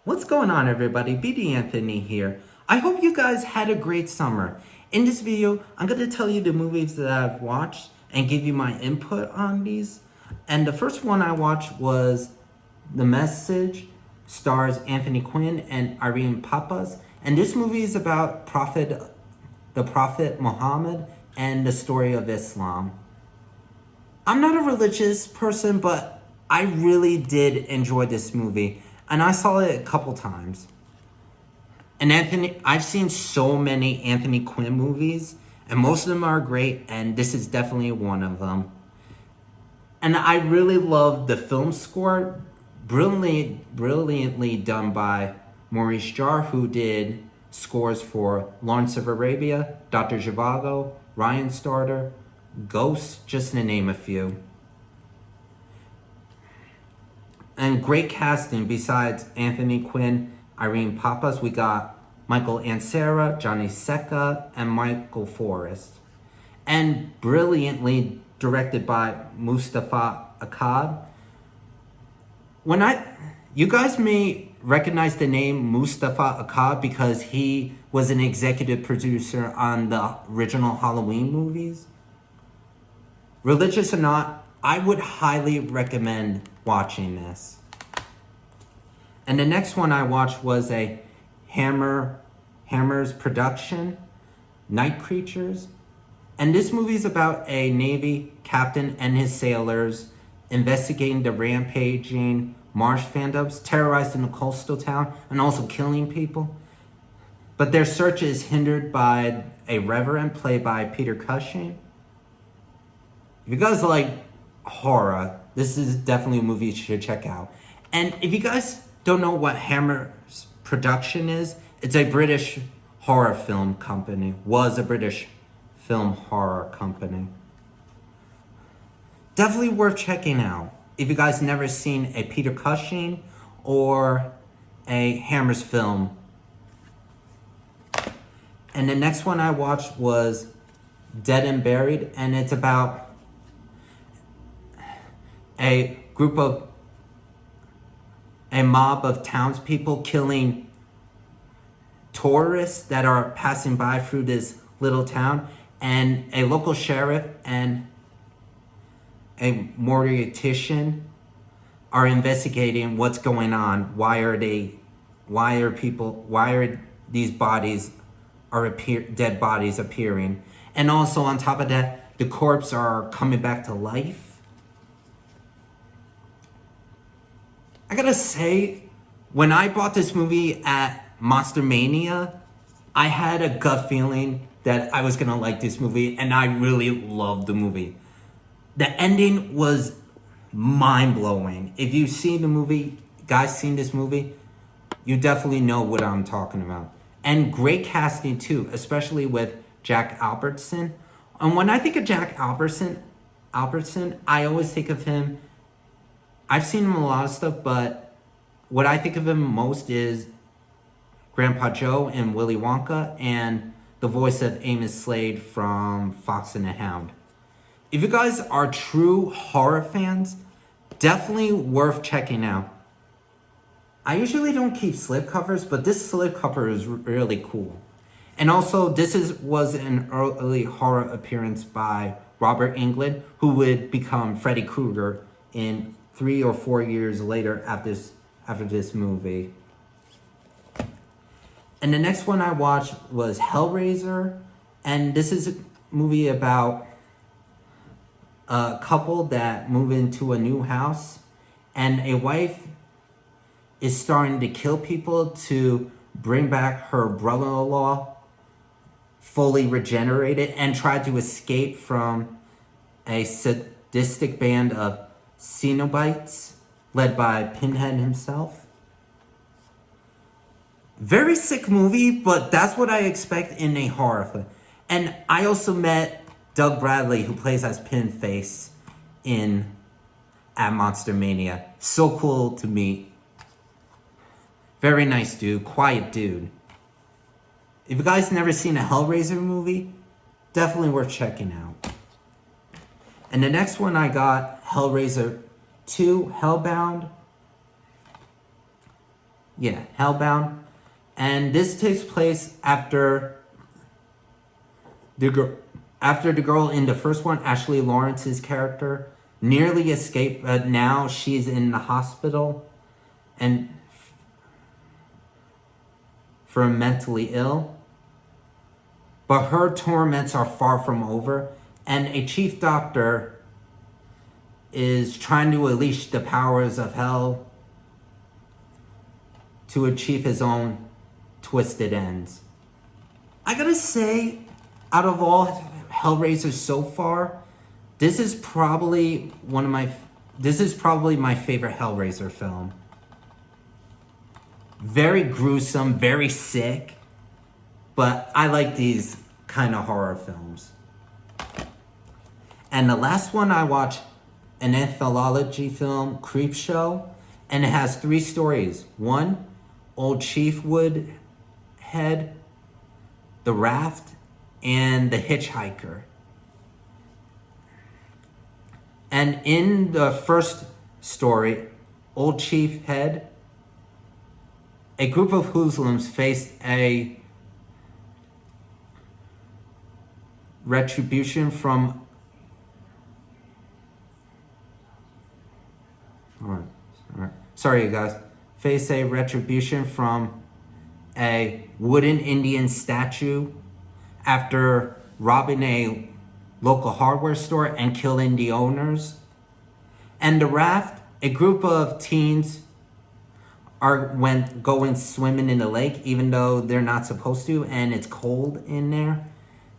What's going on, everybody? BD Anthony here. I hope you guys had a great summer. In this video, I'm going to tell you the movies that I've watched and give you my input on these. And the first one I watched was The Message, stars Anthony Quinn and Irene Papas. And this movie is about the Prophet Muhammad and the story of Islam. I'm not a religious person, but I really did enjoy this movie. And I saw it a couple times. And I've seen so many Anthony Quinn movies, and most of them are great, and this is definitely one of them. And I really love the film score, brilliantly done by Maurice Jarre, who did scores for Lawrence of Arabia, Dr. Zhivago, Ryan Starter, Ghost, just to name a few. And great casting besides Anthony Quinn, Irene Papas. We got Michael Ansara, Johnny Secca, and Michael Forrest. And brilliantly directed by Mustafa Akkad. You guys may recognize the name Mustafa Akkad because he was an executive producer on the original Halloween movies. Religious or not, I would highly recommend watching this. And the next one I watched was a Hammer's production, Night Creatures. And this movie is about a Navy captain and his sailors investigating the rampaging marsh phantoms, terrorizing the coastal town, and also killing people. But their search is hindered by a reverend played by Peter Cushing. If you guys like horror, this is definitely a movie you should check out. And if you guys don't know what Hammer's production is, it's a British horror film company. Was a British film horror company. Definitely worth checking out if you guys never seen a Peter Cushing or a Hammer's film. And the next one I watched was Dead and Buried, and it's about a mob of townspeople killing tourists that are passing by through this little town, and a local sheriff and a mortician are investigating what's going on. Why are these dead bodies appearing? And also on top of that, the corpses are coming back to life. I gotta say, when I bought this movie at Monster Mania, I had a gut feeling that I was gonna like this movie, and I really loved the movie. The ending was mind-blowing. If you've seen the movie, guys seen this movie, you definitely know what I'm talking about. And great casting too, especially with Jack Albertson. And when I think of Jack Albertson, I always think of him. I've seen him in a lot of stuff, but what I think of him most is Grandpa Joe in Willy Wonka and the voice of Amos Slade from Fox and the Hound. If you guys are true horror fans, definitely worth checking out. I usually don't keep slipcovers, but this slipcover is really cool. And also, was an early horror appearance by Robert Englund, who would become Freddy Krueger in 3 or 4 years later after this movie. And the next one I watched was Hellraiser. And this is a movie about a couple that move into a new house. And a wife is starting to kill people to bring back her brother-in-law fully regenerated and try to escape from a sadistic band of Cenobites, led by Pinhead himself. Very sick movie, but that's what I expect in a horror film. And I also met Doug Bradley, who plays as Pinface at Monster Mania. So cool to meet. Very nice dude, quiet dude. If you guys never seen a Hellraiser movie, definitely worth checking out. And the next one I got, Hellraiser 2, Hellbound. Yeah, Hellbound. And this takes place after the girl in the first one, Ashley Lawrence's character, nearly escaped, but now she's in the hospital and for mentally ill. But her torments are far from over, and a chief doctor is trying to unleash the powers of hell to achieve his own twisted ends. I gotta say, out of all Hellraisers so far, this is probably my favorite Hellraiser film. Very gruesome, very sick, but I like these kind of horror films. And the last one I watched, an anthology film, Creepshow, and it has 3 stories. 1, Old Chief Woodhead, The Raft, and The Hitchhiker. And in the first story, Old Chief Head, a group of hoodlums faced a retribution from... Alright. Sorry, you guys. Face a retribution from a wooden Indian statue after robbing a local hardware store and killing the owners. And The Raft, a group of teens went going swimming in the lake even though they're not supposed to and it's cold in there.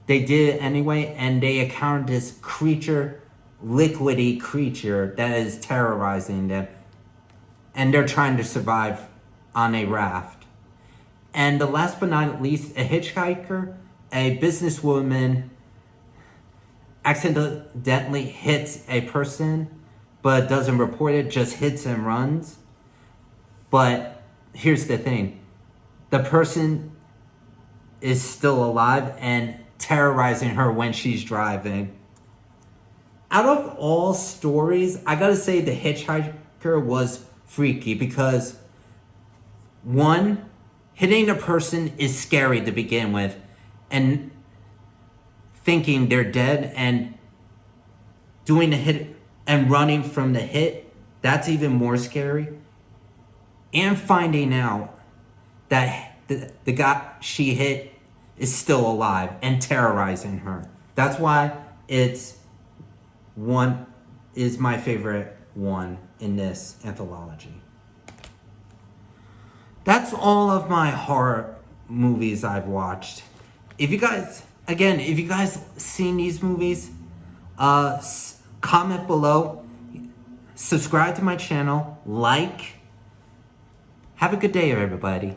They did it anyway, and they encountered this creature, liquidy creature that is terrorizing them. And they're trying to survive on a raft. And the last but not least, a hitchhiker, a businesswoman accidentally hits a person, but doesn't report it, just hits and runs. But here's the thing. The person is still alive and terrorizing her when she's driving. Out of all stories, I gotta say The Hitchhiker was freaky because 1, hitting a person is scary to begin with, and thinking they're dead and doing the hit and running from the hit, that's even more scary. And finding out that the guy she hit is still alive and terrorizing her. That's why it's my favorite one in this anthology. That's all of my horror movies I've watched. If you guys seen these movies, comment below, subscribe to my channel, like. Have a good day, everybody.